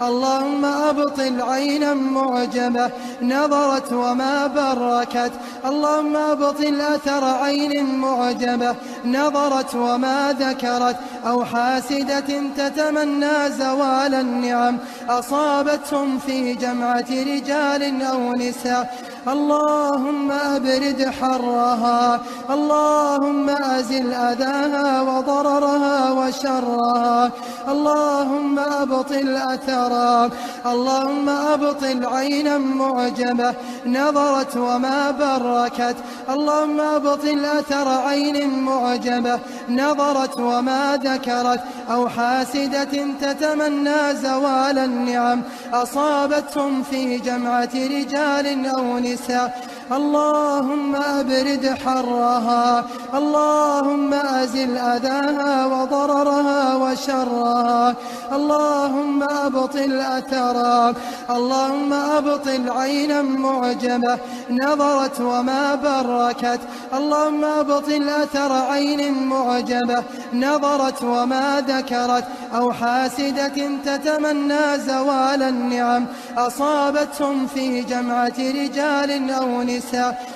اللهم أبطل عينا معجبة نظرت وما بركت. اللهم أبطل أثر عين معجبة نظرت وما ذكرت، أو حاسدة تتمنى زوال النعم أصابتهم في جمعة رجال أو نساء. اللهم أبرد حرها، اللهم أزل أذاها وضررها وشرها، اللهم أبطل أثرها. اللهم أبطل عينا معجبة نظرت وما بركت. اللهم أبطل أثر عين معجبة نظرت وما ذكرت، أو حاسدة تتمنى زوال النعم أصابتهم في جمعة رجال أو نساء. اللهم أبرد حرها، اللهم أزل أذاها وضررها وشرها، اللهم أبطل أثرها. اللهم أبطل عينا معجبة نظرت وما بركت. اللهم أبطل أثر عين معجبة نظرت وما ذكرت، أو حاسدة تتمنى زوال النعم أصابتهم في جمعة رجال أو نساء.